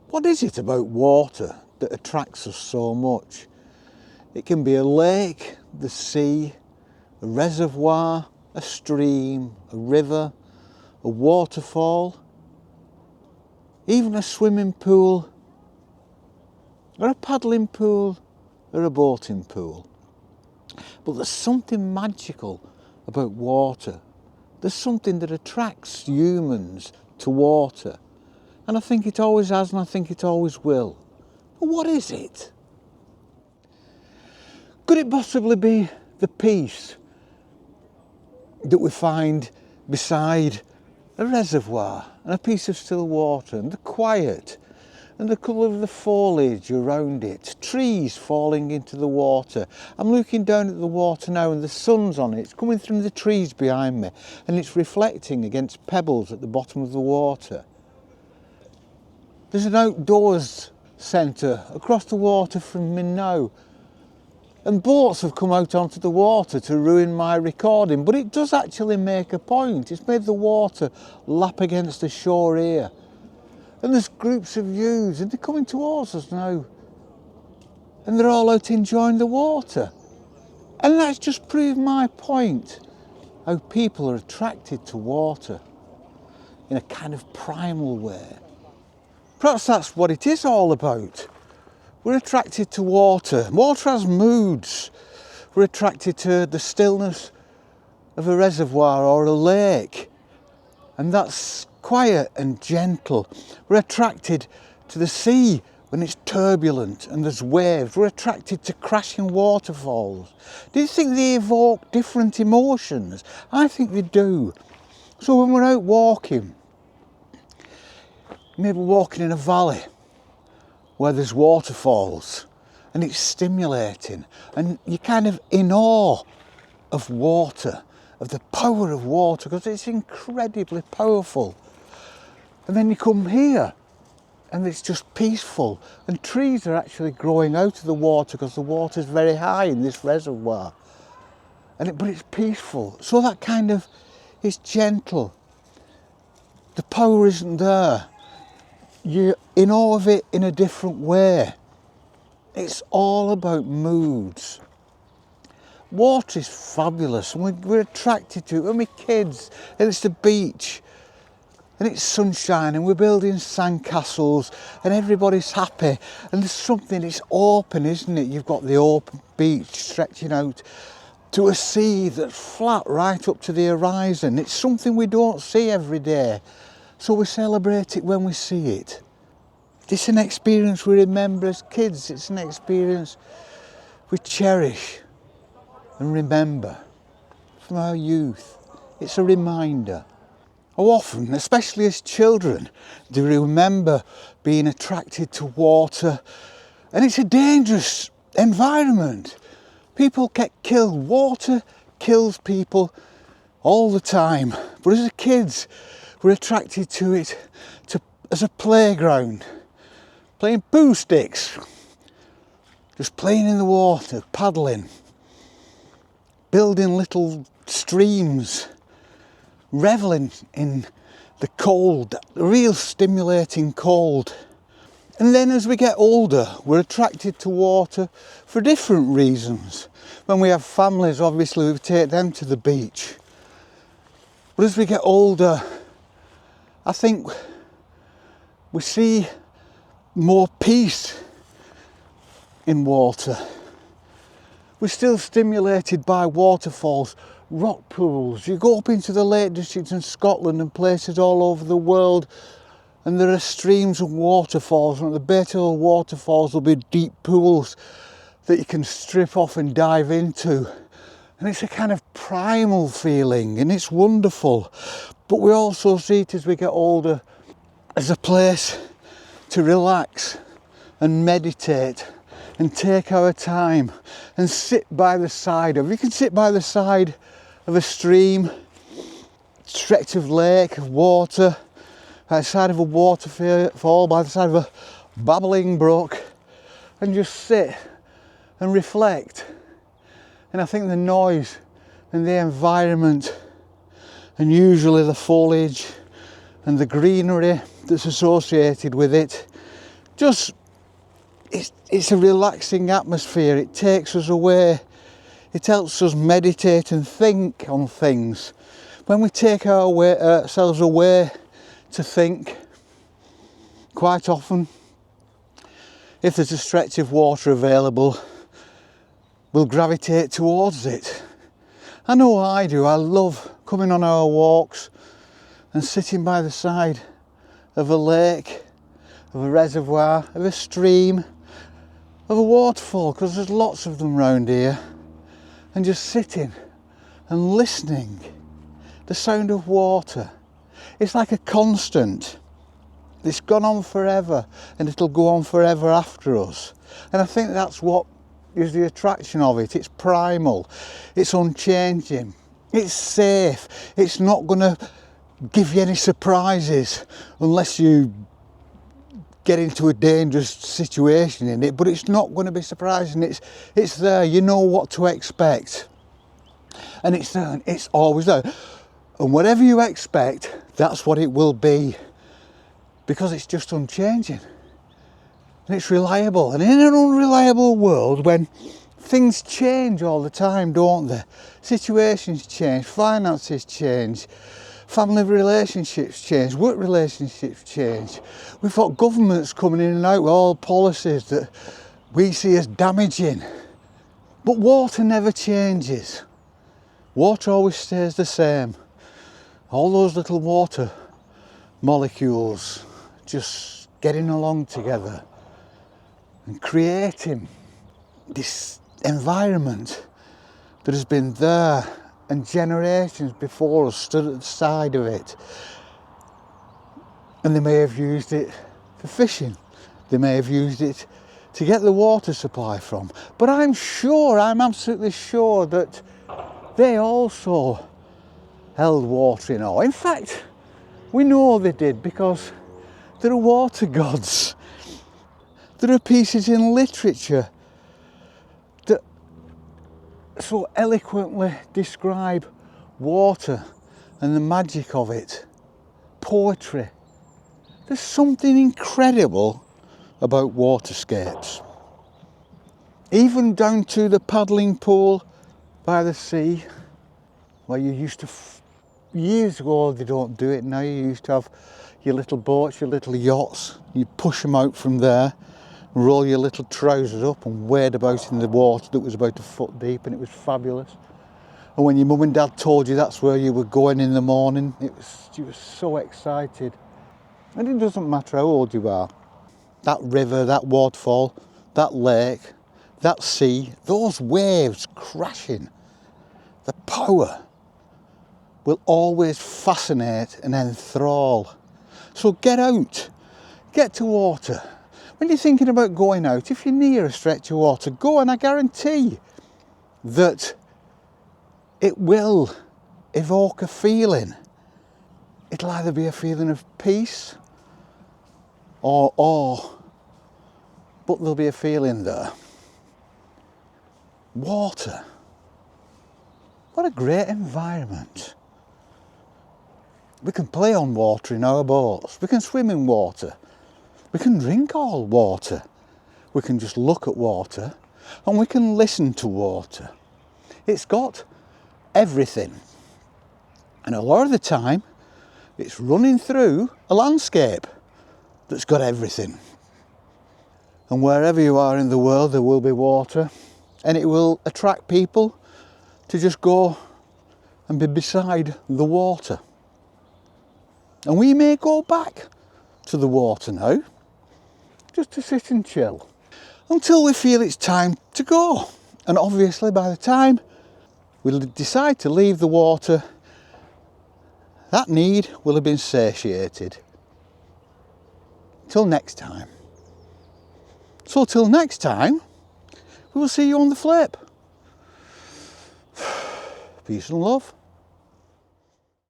What is it about water that attracts us so much? It can be a lake, the sea, a reservoir, a stream, a river, a waterfall, even a swimming pool, or a paddling pool, or a boating pool. But there's something magical about water. There's something that attracts humans to water. And I think it always has, and I think it always will. But what is it? Could it possibly be the peace that we find beside a reservoir and a piece of still water, and the quiet and the colour of the foliage around it, trees falling into the water? I'm looking down at the water now and the sun's on it. It's coming through the trees behind me and it's reflecting against pebbles at the bottom of the water. There's an outdoors centre across the water from me now, and boats have come out onto the water to ruin my recording, but it does actually make a point. It's made the water lap against the shore here. And there's groups of youths and they're coming towards us now. And they're all out enjoying the water. And that's just proved my point, how people are attracted to water in a kind of primal way. Perhaps that's what it is all about. We're attracted to water. Water has moods. We're attracted to the stillness of a reservoir or a lake, and that's quiet and gentle. We're attracted to the sea when it's turbulent and there's waves. We're attracted to crashing waterfalls. Do you think they evoke different emotions? I think they do. So when we're out walking, maybe walking in a valley where there's waterfalls and it's stimulating and you're kind of in awe of water, of the power of water, because it's incredibly powerful. And then you come here and it's just peaceful, and trees are actually growing out of the water because the water's very high in this reservoir, but it's peaceful. So that kind of, it's gentle. The power isn't there. You're in awe of it in a different way. It's all about moods. Water is fabulous and we're attracted to it when we're kids and it's the beach and it's sunshine and we're building sandcastles and everybody's happy, and there's something, it's open, isn't it? You've got the open beach stretching out to a sea that's flat right up to the horizon. It's something we don't see every day, so we celebrate it when we see it. It's an experience we remember as kids. It's an experience we cherish and remember from our youth. It's a reminder. How often, especially as children, do we remember being attracted to water? And it's a dangerous environment. People get killed. Water kills people all the time. But as kids, we're attracted to it as a playground. Playing poo sticks. Just playing in the water, paddling. Building little streams. Reveling in the cold, the real stimulating cold. And then as we get older, we're attracted to water for different reasons. When we have families, obviously we take them to the beach. But as we get older, I think we see more peace in water. We're still stimulated by waterfalls, rock pools. You go up into the Lake District in Scotland and places all over the world, and there are streams and waterfalls, and at the base of the waterfalls will be deep pools that you can strip off and dive into. And it's a kind of primal feeling, and it's wonderful. But we also see it as we get older as a place to relax and meditate and take our time and sit by the side of. You can sit by the side of a stream, stretch of lake, of water, by the side of a waterfall, by the side of a babbling brook, and just sit and reflect. And I think the noise and the environment, and usually the foliage and the greenery that's associated with it, just, it's a relaxing atmosphere. It takes us away. It helps us meditate and think on things. When we take ourselves away to think, quite often, if there's a stretch of water available, we'll gravitate towards it. I know I do. I love coming on our walks and sitting by the side of a lake, of a reservoir, of a stream, of a waterfall, because there's lots of them round here, and just sitting and listening. The sound of water. It's like a constant. It's gone on forever, and it'll go on forever after us. And I think that's what is the attraction of it. It's primal. It's unchanging. It's safe. It's not going to give you any surprises unless you get into a dangerous situation in it, but it's not going to be surprising. It's there. You know what to expect. And it's there, and it's always there. And whatever you expect, that's what it will be. Because it's just unchanging. And it's reliable. And in an unreliable world, when things change all the time, don't they? Situations change, finances change, family relationships change, work relationships change. We've got governments coming in and out with all policies that we see as damaging. But water never changes. Water always stays the same. All those little water molecules just getting along together and creating this environment that has been there, and generations before us stood at the side of it, and they may have used it for fishing, they may have used it to get the water supply from, but I'm absolutely sure that they also held water in awe. In fact, we know they did, because there are water gods. There are pieces in literature that so eloquently describe water and the magic of it. Poetry. There's something incredible about waterscapes. Even down to the paddling pool by the sea, where you used to, years ago, they don't do it now, you used to have your little boats, your little yachts, you push them out from there, roll your little trousers up and wade about in the water that was about a foot deep, and it was fabulous. And when your mum and dad told you that's where you were going in the morning, you were so excited. And it doesn't matter how old you are. That river, that waterfall, that lake, that sea, those waves crashing, the power will always fascinate and enthrall. So get out, get to water. When you're thinking about going out, if you're near a stretch of water, go, and I guarantee that it will evoke a feeling. It'll either be a feeling of peace or awe, but there'll be a feeling there. Water. What a great environment. We can play on water in our boats. We can swim in water. We can drink all water. We can just look at water, and we can listen to water. It's got everything. And a lot of the time, it's running through a landscape that's got everything. And wherever you are in the world, there will be water, and it will attract people to just go and be beside the water. And we may go back to the water now, just to sit and chill, until we feel it's time to go. And obviously by the time we'll decide to leave the water, that need will have been satiated. Till next time. So till next time, we will see you on the flip. Peace and love.